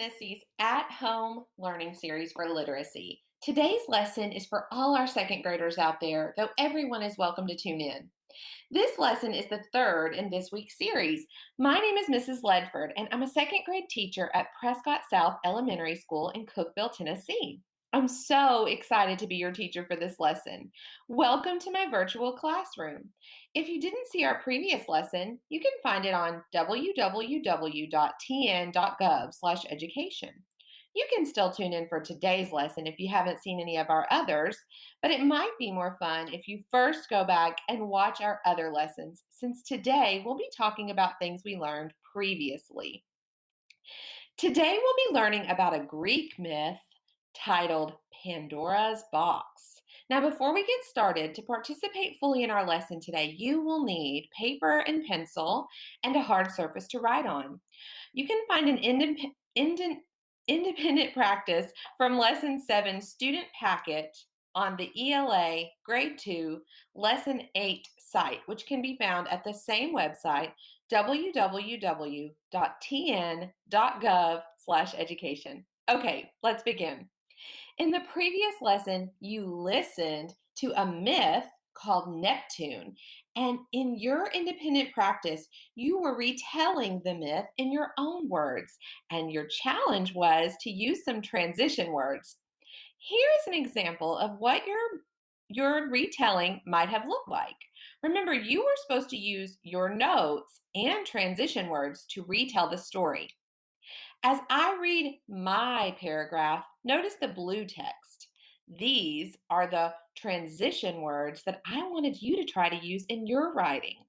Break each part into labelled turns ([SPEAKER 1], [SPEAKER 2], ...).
[SPEAKER 1] Tennessee's at-home learning series for literacy. Today's lesson is for all our second graders out there, though everyone is welcome to tune in. This lesson is the third in this week's series. My name is Mrs. Ledford, and I'm a second grade teacher at Prescott South Elementary School in Cookeville, Tennessee. I'm so excited to be your teacher for this lesson. Welcome to my virtual classroom. If you didn't see our previous lesson, you can find it on www.tn.gov/education. You can still tune in for today's lesson if you haven't seen any of our others, but it might be more fun if you first go back and watch our other lessons, since today we'll be talking about things we learned previously. Today we'll be learning about a Greek myth titled Pandora's Box. Now, before we get started, to participate fully in our lesson today, you will need paper and pencil and a hard surface to write on. You can find an independent practice from Lesson 7 student packet on the ELA Grade 2 Lesson 8 site, which can be found at the same website, www.tn.gov/education. Okay, let's begin. In the previous lesson, you listened to a myth called Neptune, and in your independent practice, you were retelling the myth in your own words, and your challenge was to use some transition words. Here is an example of what your retelling might have looked like. Remember, you were supposed to use your notes and transition words to retell the story. As I read my paragraph, notice the blue text. These are the transition words that I wanted you to try to use in your writing.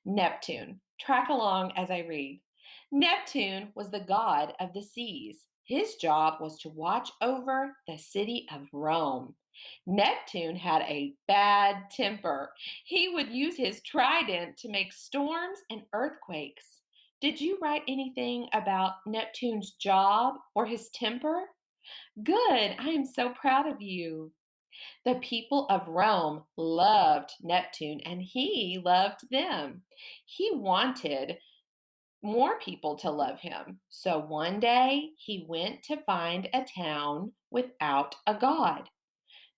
[SPEAKER 1] Neptune. Track along as I read. Neptune was the god of the seas. His job was to watch over the city of Rome. Neptune had a bad temper. He would use his trident to make storms and earthquakes. Did you write anything about Neptune's job or his temper? Good. I am so proud of you. The people of Rome loved Neptune and he loved them. He wanted more people to love him. So one day he went to find a town without a god.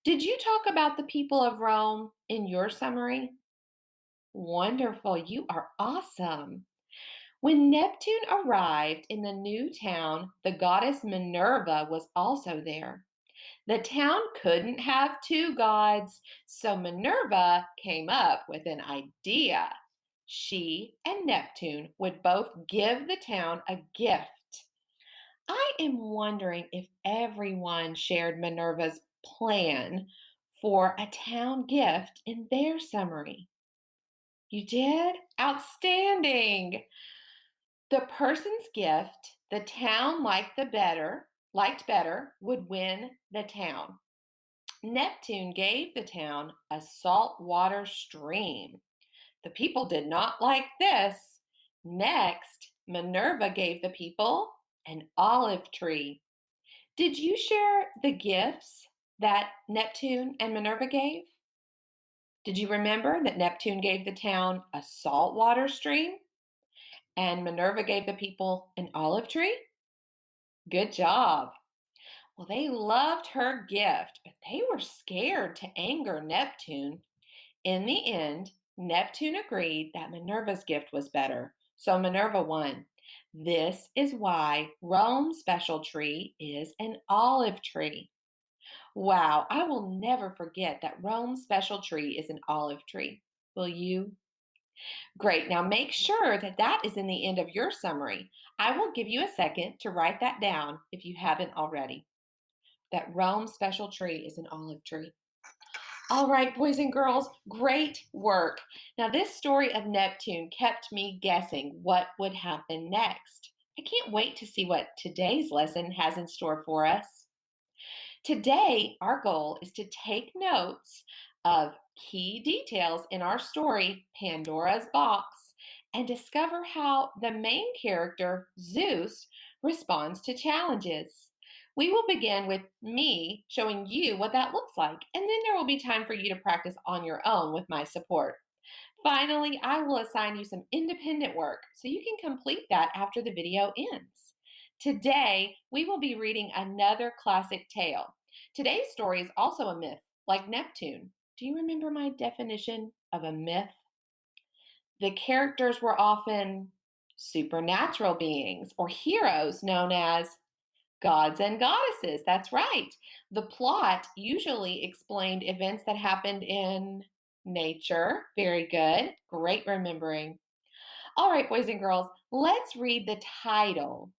[SPEAKER 1] Did you talk about the people of Rome in your summary? Wonderful. You are awesome. When Neptune arrived in the new town, the goddess Minerva was also there. The town couldn't have two gods, so Minerva came up with an idea. She and Neptune would both give the town a gift. I am wondering if everyone shared Minerva's plan for a town gift in their summary. You did? Outstanding! The person's gift the town liked better would win the town. Neptune gave the town a saltwater stream. The people did not like this. Next, Minerva gave the people an olive tree. Did you share the gifts that Neptune and Minerva gave? Did you remember that Neptune gave the town a saltwater stream and Minerva gave the people an olive tree? Good job. Well, they loved her gift, but they were scared to anger Neptune. In the end, Neptune agreed that Minerva's gift was better, so Minerva won. This is why Rome's special tree is an olive tree. Wow, I will never forget that Rome's special tree is an olive tree. Will you? Great. Now make sure that that is in the end of your summary. I will give you a second to write that down if you haven't already. That Rome's special tree is an olive tree. All right, boys and girls, great work. Now, this story of Neptune kept me guessing what would happen next. I can't wait to see what today's lesson has in store for us. Today, our goal is to take notes of key details in our story, Pandora's Box, and discover how the main character, Zeus, responds to challenges. We will begin with me showing you what that looks like, and then there will be time for you to practice on your own with my support. Finally, I will assign you some independent work so you can complete that after the video ends. Today, we will be reading another classic tale. Today's story is also a myth, like Neptune. Do you remember my definition of a myth? The characters were often supernatural beings or heroes known as gods and goddesses. That's right. The plot usually explained events that happened in nature. Very good. Great remembering. All right, boys and girls, let's read the title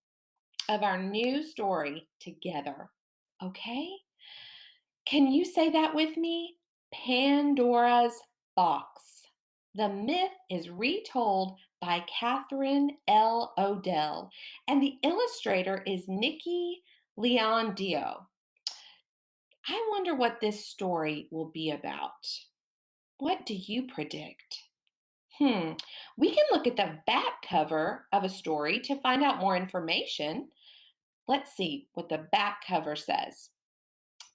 [SPEAKER 1] of our new story together. Okay? Can you say that with me? Pandora's Box. The myth is retold by Catherine L. Odell, and the illustrator is Nikki Leon Dio. I wonder what this story will be about. What do you predict? We can look at the back cover of a story to find out more information. Let's see what the back cover says.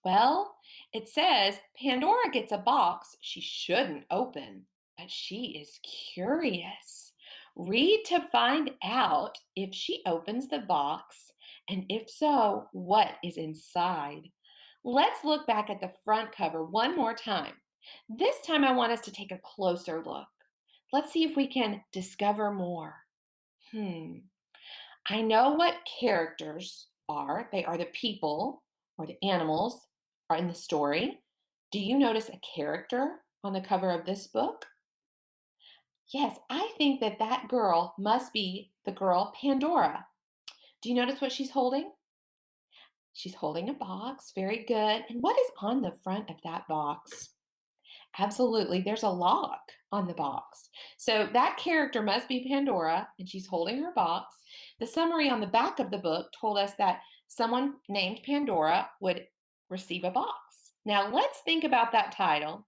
[SPEAKER 1] Well, it says Pandora gets a box she shouldn't open, but she is curious. Read to find out if she opens the box, and if so, what is inside. Let's look back at the front cover one more time. This time, I want us to take a closer look. Let's see if we can discover more. Hmm. I know what characters are. They are the people or the animals are in the story. Do you notice a character on the cover of this book? Yes, I think that that girl must be the girl Pandora. Do you notice what she's holding? She's holding a box. Very good. And what is on the front of that box? Absolutely. There's a lock on the box. So that character must be Pandora, and she's holding her box. The summary on the back of the book told us that someone named Pandora would receive a box. Now let's think about that title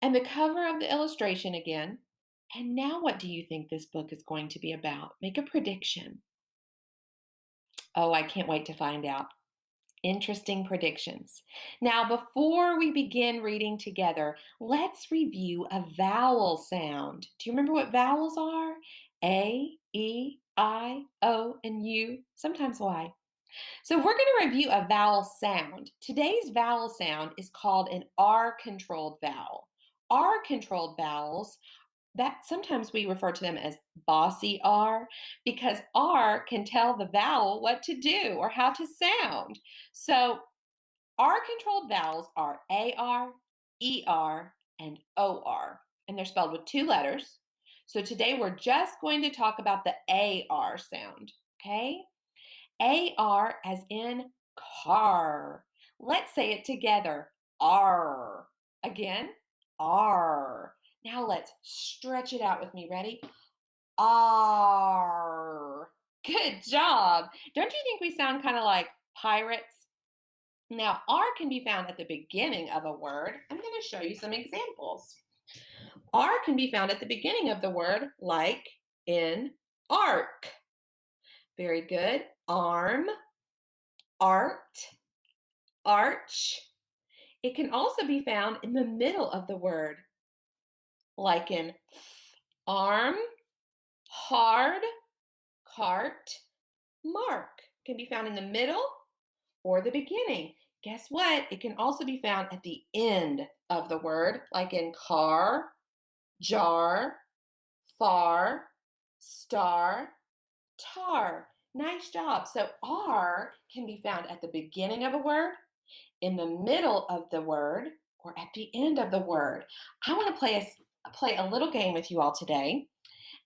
[SPEAKER 1] and the cover of the illustration again. And now, what do you think this book is going to be about? Make a prediction. Oh, I can't wait to find out. Interesting predictions. Now, before we begin reading together, let's review a vowel sound. Do you remember what vowels are? A, E, I, O, and U, sometimes Y. So we're going to review a vowel sound. Today's vowel sound is called an R-controlled vowel. R-controlled vowels, that sometimes we refer to them as bossy R, because R can tell the vowel what to do or how to sound. So R controlled vowels are AR, ER, and OR, and they're spelled with two letters. So today we're just going to talk about the AR sound, okay? AR as in car. Let's say it together. R. Again, R. Now let's stretch it out with me. Ready? R. Good job. Don't you think we sound kind of like pirates? Now, R can be found at the beginning of a word. I'm going to show you some examples. R can be found at the beginning of the word, like in arc. Very good. Arm, art, arch. It can also be found in the middle of the word, like in arm, hard, cart, mark. Can be found in the middle or the beginning. Guess what? It can also be found at the end of the word, like in car, jar, far, star, tar. Nice job. So R can be found at the beginning of a word, in the middle of the word, or at the end of the word. I want to play a little game with you all today.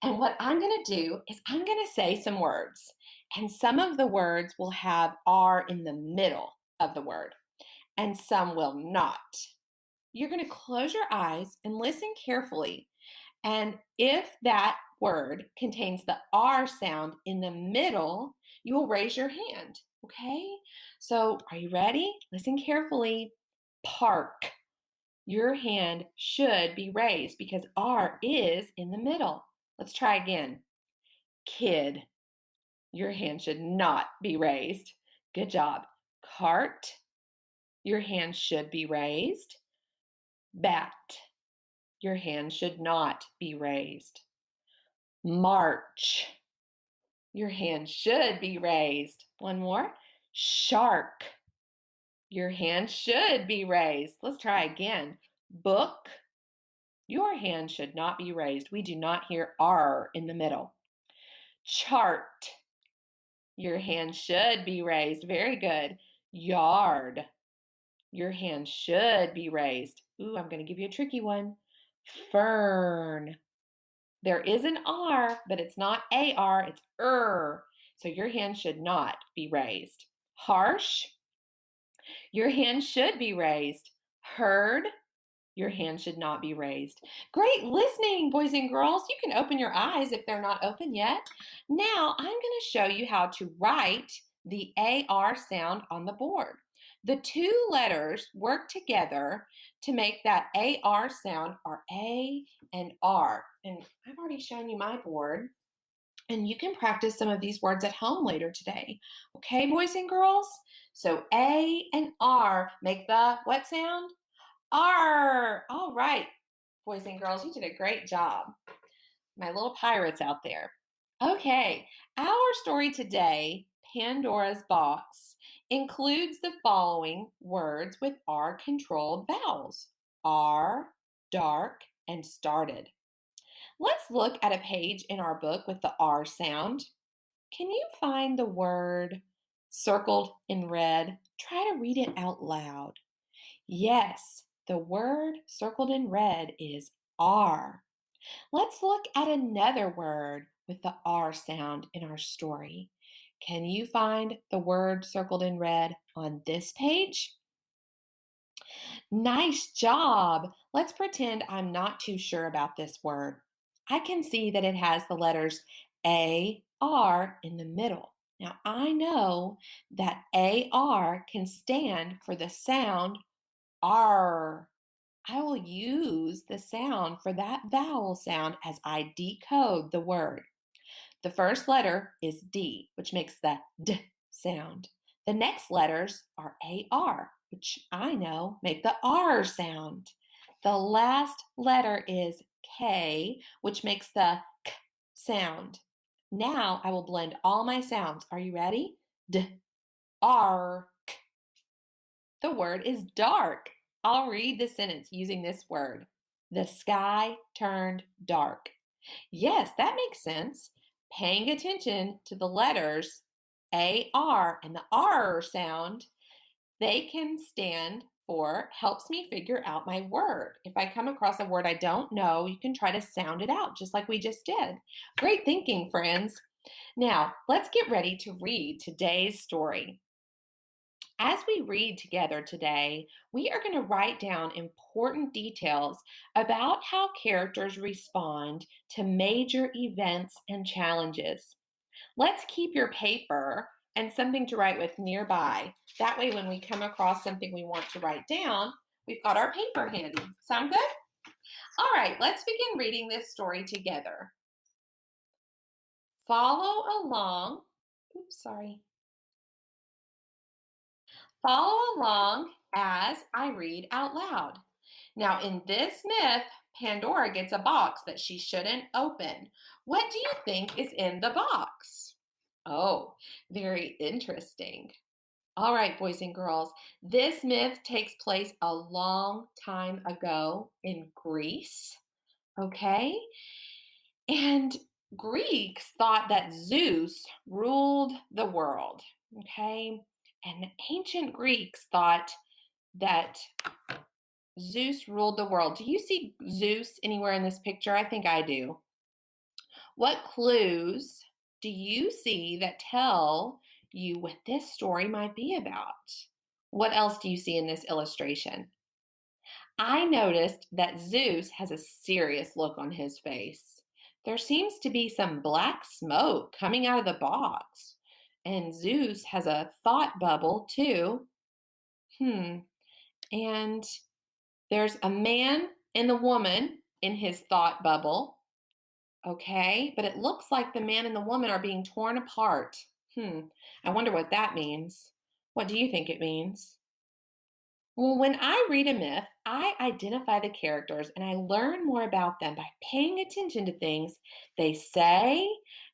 [SPEAKER 1] And what I'm going to do is I'm going to say some words. And some of the words will have R in the middle of the word, and some will not. You're going to close your eyes and listen carefully. And if that word contains the R sound in the middle, you will raise your hand. Okay? So, are you ready? Listen carefully. Park. Your hand should be raised because R is in the middle. Let's try again. Kid. Your hand should not be raised. Good job. Cart. Your hand should be raised. Bat. Your hand should not be raised. March. Your hand should be raised. One more. Shark. Your hand should be raised. Let's try again. Book. Your hand should not be raised. We do not hear R in the middle. Chart. Your hand should be raised. Very good. Yard. Your hand should be raised. Ooh, I'm going to give you a tricky one. Fern. There is an R, but it's not AR, it's So your hand should not be raised. Harsh. Your hand should be raised. Heard. Your hand should not be raised. Great listening, boys and girls. You can open your eyes if they're not open yet. Now, I'm going to show you how to write the AR sound on the board. The two letters work together to make that AR sound, are A and R. And I've already shown you my board. And you can practice some of these words at home later today. Okay, boys and girls? So A and R make the what sound? R. All right, boys and girls, you did a great job. My little pirates out there. Okay, our story today, Pandora's Box, includes the following words with R controlled vowels: R, dark, and started. Let's look at a page in our book with the R sound. Can you find the word circled in red? Try to read it out loud. Yes, the word circled in red is R. Let's look at another word with the R sound in our story. Can you find the word circled in red on this page? Nice job. Let's pretend I'm not too sure about this word. I can see that it has the letters A, R in the middle. Now I know that AR can stand for the sound R. I will use the sound for that vowel sound as I decode the word. The first letter is D, which makes the D sound. The next letters are AR, which I know make the R sound. The last letter is K, which makes the K sound. Now I will blend all my sounds. Are you ready? D, R, K. The word is dark. I'll read the sentence using this word. The sky turned dark. Yes, that makes sense. Paying attention to the letters AR and the R sound, they can stand for helps me figure out my word. If I come across a word I don't know, you can try to sound it out just like we just did. Great thinking, friends. Now, let's get ready to read today's story. As we read together today, we are going to write down important details about how characters respond to major events and challenges. Let's keep your paper and something to write with nearby. That way, when we come across something we want to write down, we've got our paper handy. Sound good? All right, let's begin reading this story together. Follow along. Oops, sorry. Follow along as I read out loud. Now, in this myth, Pandora gets a box that she shouldn't open. What do you think is in the box? Oh, very interesting. All right, boys and girls, this myth takes place a long time ago in Greece, okay? And Greeks thought that Zeus ruled the world, okay? And the ancient Greeks thought that Zeus ruled the world. Do you see Zeus anywhere in this picture? I think I do. What clues do you see that tell you what this story might be about? What else do you see in this illustration? I noticed that Zeus has a serious look on his face. There seems to be some black smoke coming out of the box. And Zeus has a thought bubble too. And there's a man and a woman in his thought bubble. Okay, but it looks like the man and the woman are being torn apart. I wonder what that means. What do you think it means? Well, when I read a myth, I identify the characters and I learn more about them by paying attention to things they say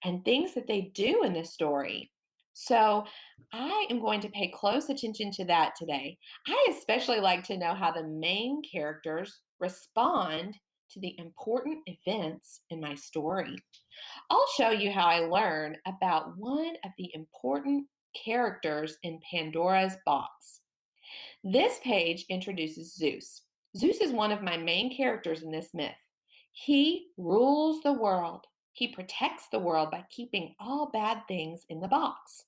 [SPEAKER 1] and things that they do in the story. So I am going to pay close attention to that today. I especially like to know how the main characters respond to the important events in my story. I'll show you how I learn about one of the important characters in Pandora's box. This page introduces Zeus. Zeus is one of my main characters in this myth. He rules the world. He protects the world by keeping all bad things in the box.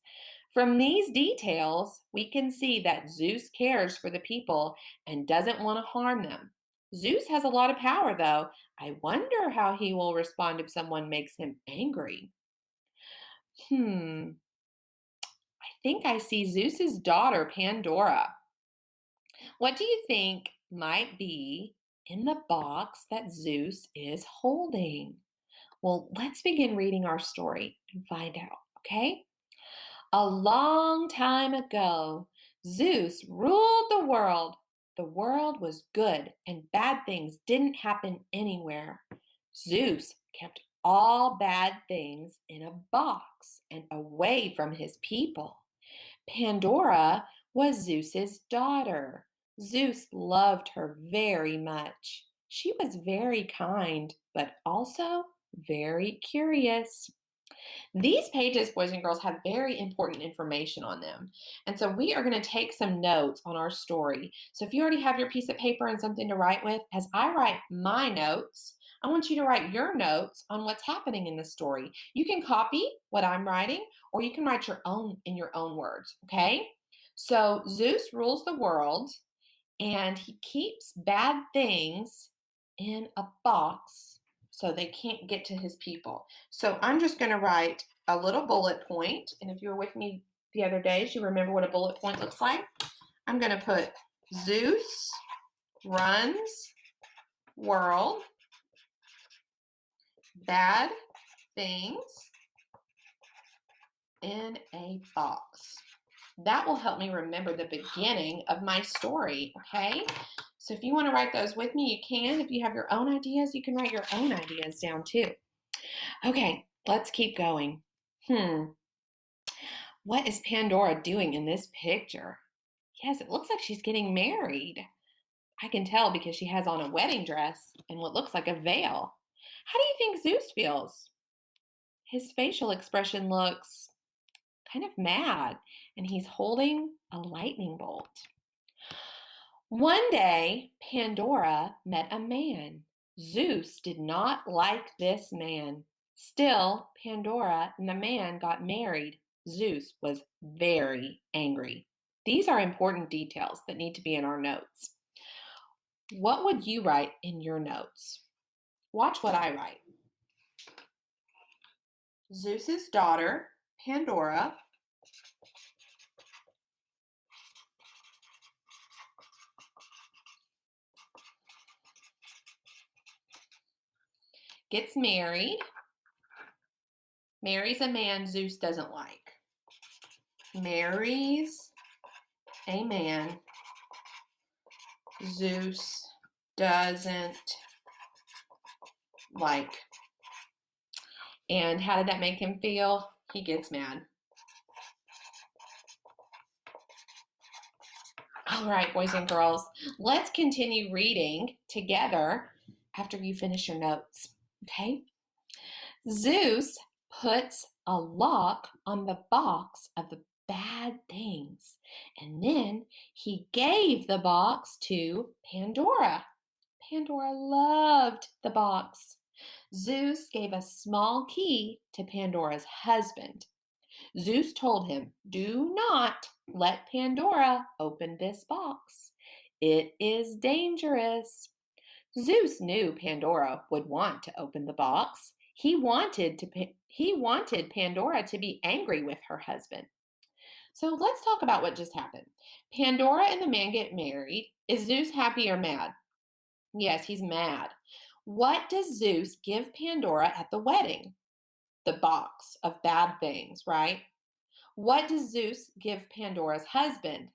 [SPEAKER 1] From these details, we can see that Zeus cares for the people and doesn't want to harm them. Zeus has a lot of power, though. I wonder how he will respond if someone makes him angry. I think I see Zeus's daughter, Pandora. What do you think might be in the box that Zeus is holding? Well, let's begin reading our story and find out, okay? A long time ago, Zeus ruled the world. The world was good and bad things didn't happen anywhere. Zeus kept all bad things in a box and away from his people. Pandora was Zeus's daughter. Zeus loved her very much. She was very kind, but also very curious. These pages, boys and girls, have very important information on them. And so we are going to take some notes on our story. So if you already have your piece of paper and something to write with, as I write my notes, I want you to write your notes on what's happening in the story. You can copy what I'm writing, or you can write your own in your own words, okay? So Zeus rules the world, and he keeps bad things in a box so they can't get to his people. So I'm just going to write a little bullet point. And if you were with me the other days, you remember what a bullet point looks like. I'm going to put Zeus runs world, bad things in a box. That will help me remember the beginning of my story, okay? So if you want to write those with me, you can. If you have your own ideas, you can write your own ideas down too. Okay, let's keep going. What is Pandora doing in this picture? Yes, it looks like she's getting married. I can tell because she has on a wedding dress and what looks like a veil. How do you think Zeus feels? His facial expression looks kind of mad, and he's holding a lightning bolt. One day, Pandora met a man. Zeus did not like this man. Still, Pandora and the man got married. Zeus was very angry. These are important details that need to be in our notes. What would you write in your notes? Watch what I write. Zeus's daughter, Pandora, gets marries a man Zeus doesn't like. Marries a man Zeus doesn't like. And how did that make him feel? He gets mad. All right, boys and girls, let's continue reading together after you finish your notes, okay? Zeus puts a lock on the box of the bad things, and then he gave the box to Pandora. Pandora loved the box. Zeus gave a small key to Pandora's husband. Zeus told him, "Do not let Pandora open this box. It is dangerous." Zeus knew Pandora would want to open the box. He wanted Pandora to be angry with her husband. So let's talk about what just happened. Pandora and the man get married. Is Zeus happy or mad? Yes, he's mad. What does Zeus give Pandora at the wedding? The box of bad things, right? What does Zeus give Pandora's husband?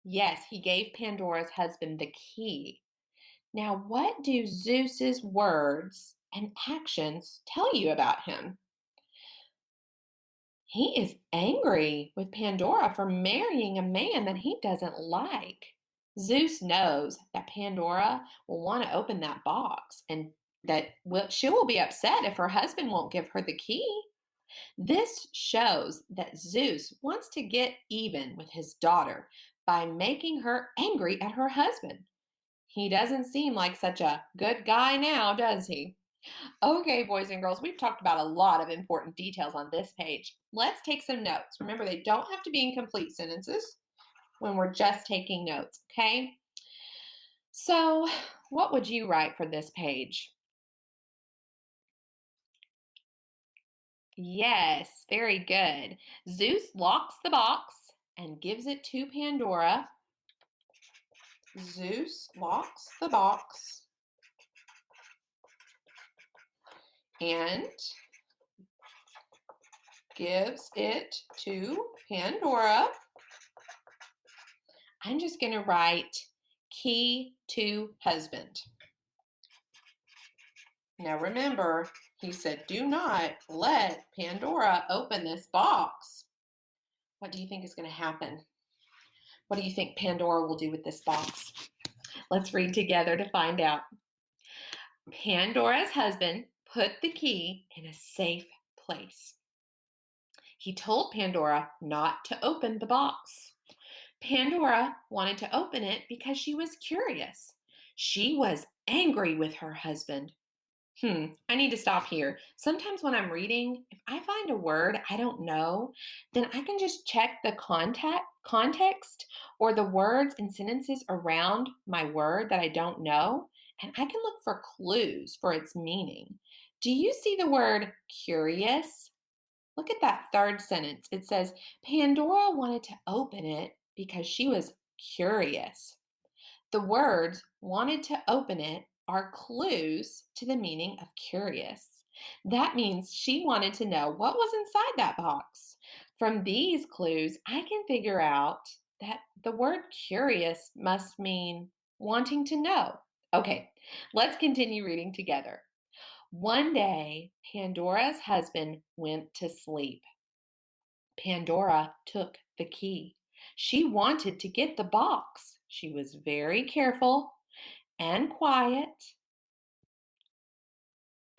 [SPEAKER 1] Yes, he gave Pandora's husband the key. Now, what do Zeus's words and actions tell you about him? He is angry with Pandora for marrying a man that he doesn't like. Zeus knows that Pandora will want to open that box and she will be upset if her husband won't give her the key. This shows that Zeus wants to get even with his daughter by making her angry at her husband. He doesn't seem like such a good guy now, does he? Okay, boys and girls, we've talked about a lot of important details on this page. Let's take some notes. Remember, they don't have to be in complete sentences when we're just taking notes, okay? So, what would you write for this page? Yes, very good. Zeus locks the box and gives it to Pandora. Zeus locks the box and gives it to Pandora. I'm just going to write key to husband. Now remember, he said, do not let Pandora open this box. What do you think is going to happen? What do you think Pandora will do with this box? Let's read together to find out. Pandora's husband put the key in a safe place. He told Pandora not to open the box. Pandora wanted to open it because she was curious. She was angry with her husband. I need to stop here. Sometimes when I'm reading, if I find a word I don't know, then I can just check the context or the words and sentences around my word that I don't know, and I can look for clues for its meaning. Do you see the word curious? Look at that third sentence. It says, Pandora wanted to open it because she was curious. The words wanted to open it are clues to the meaning of curious. That means she wanted to know what was inside that box. From these clues, I can figure out that the word curious must mean wanting to know. Okay, let's continue reading together. One day, Pandora's husband went to sleep. Pandora took the key. She wanted to get the box. She was very careful and quiet.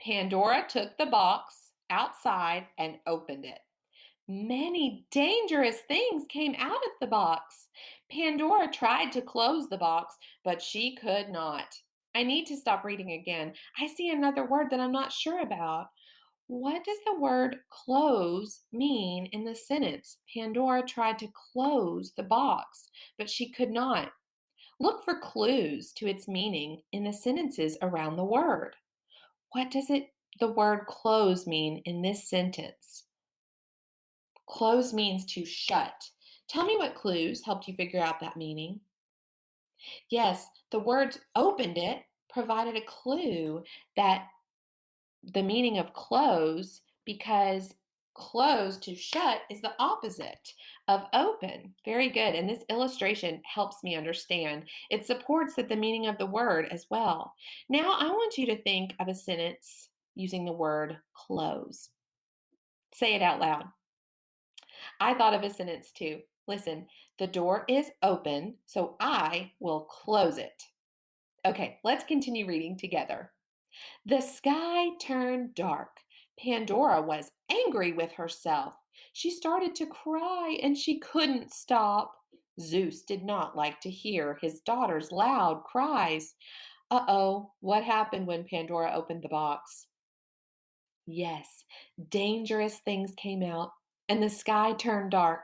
[SPEAKER 1] Pandora took the box outside and opened it. Many dangerous things came out of the box. Pandora tried to close the box, but she could not. I need to stop reading again. I see another word that I'm not sure about. What does the word close mean in the sentence? Pandora tried to close the box, but she could not. Look for clues to its meaning in the sentences around the word. What does the word close mean in this sentence? Close means to shut. Tell me what clues helped you figure out that meaning. Yes, the words opened it provided a clue that the meaning of close because close to shut is the opposite of open. Very good. And this illustration helps me understand. It supports that the meaning of the word as well. Now I want you to think of a sentence using the word close. Say it out loud. I thought of a sentence too. Listen, the door is open, so I will close it. Okay, let's continue reading together. The sky turned dark. Pandora was angry with herself. She started to cry and she couldn't stop. Zeus did not like to hear his daughter's loud cries. Uh-oh, what happened when Pandora opened the box? Yes, dangerous things came out and the sky turned dark.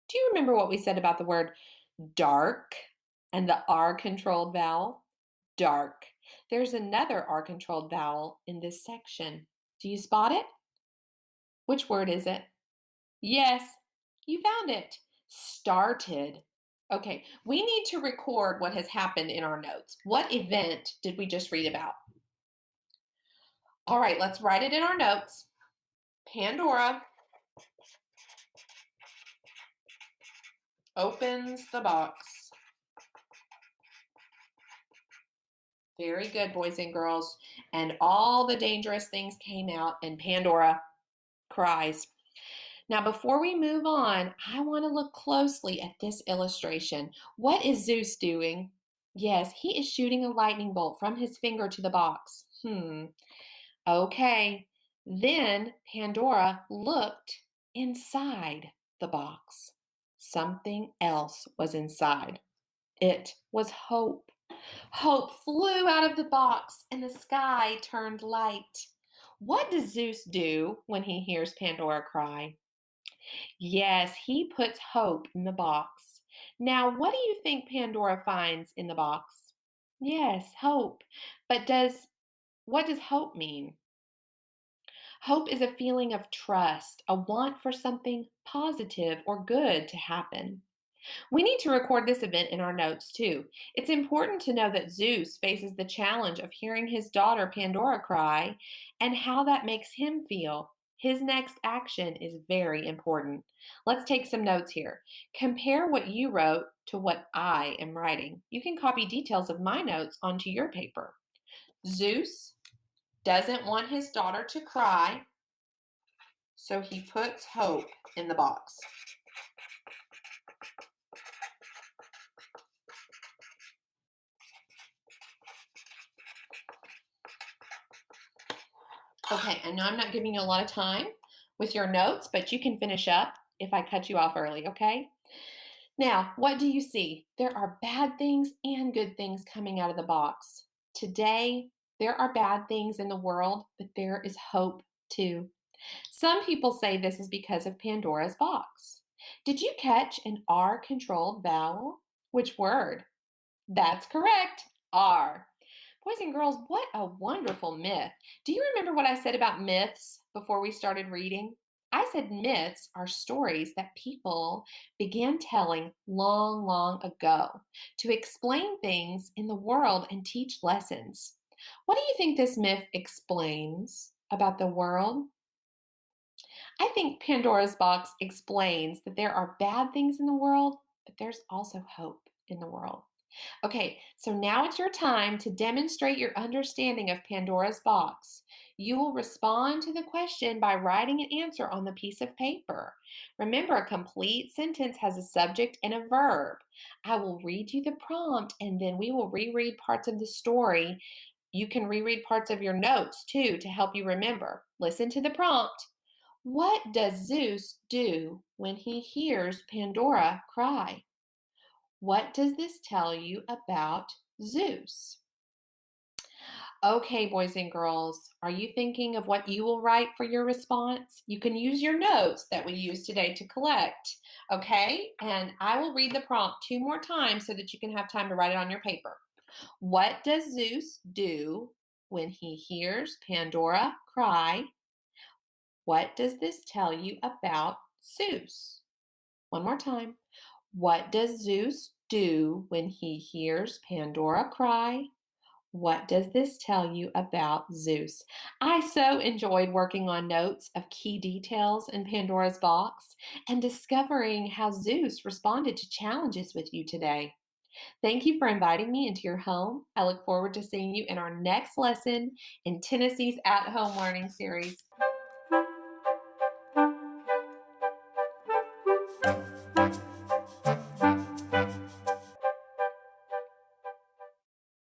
[SPEAKER 1] Do you remember what we said about the word dark and the R controlled vowel? Dark. There's another R controlled vowel in this section. Do you spot it? Which word is it? Yes, you found it. Started. Okay, we need to record what has happened in our notes. What event did we just read about? All right, let's write it in our notes. Pandora opens the box. Very good, boys and girls. And all the dangerous things came out, and Pandora cries. Now, before we move on, I want to look closely at this illustration. What is Zeus doing? Yes, he is shooting a lightning bolt from his finger to the box. Okay. Then Pandora looked inside the box. Something else was inside. It was hope. Hope flew out of the box and the sky turned light. What does Zeus do when he hears Pandora cry? Yes, he puts hope in the box. Now, what do you think Pandora finds in the box? Yes, hope. But what does hope mean? Hope is a feeling of trust, a want for something positive or good to happen. We need to record this event in our notes too. It's important to know that Zeus faces the challenge of hearing his daughter Pandora cry and how that makes him feel. His next action is very important. Let's take some notes here. Compare what you wrote to what I am writing. You can copy details of my notes onto your paper. Zeus doesn't want his daughter to cry, so he puts hope in the box. Okay, I know I'm not giving you a lot of time with your notes, but you can finish up if I cut you off early, okay? Now, what do you see? There are bad things and good things coming out of the box. Today, there are bad things in the world, but there is hope too. Some people say this is because of Pandora's box. Did you catch an R controlled vowel? Which word? That's correct. R. Boys and girls, what a wonderful myth. Do you remember what I said about myths before we started reading? I said myths are stories that people began telling long, long ago to explain things in the world and teach lessons. What do you think this myth explains about the world? I think Pandora's box explains that there are bad things in the world, but there's also hope in the world. Okay, so now it's your time to demonstrate your understanding of Pandora's box. You will respond to the question by writing an answer on the piece of paper. Remember, a complete sentence has a subject and a verb. I will read you the prompt and then we will reread parts of the story. You can reread parts of your notes too to help you remember. Listen to the prompt. What does Zeus do when he hears Pandora cry? What does this tell you about Zeus? Okay, boys and girls, are you thinking of what you will write for your response? You can use your notes that we used today to collect, okay? And I will read the prompt 2 more times so that you can have time to write it on your paper. What does Zeus do when he hears Pandora cry? What does this tell you about Zeus? One more time. What does Zeus do when he hears Pandora cry? What does this tell you about Zeus? I so enjoyed working on notes of key details in Pandora's box and discovering how Zeus responded to challenges with you today. Thank you for inviting me into your home. I look forward to seeing you in our next lesson in Tennessee's At Home Learning series.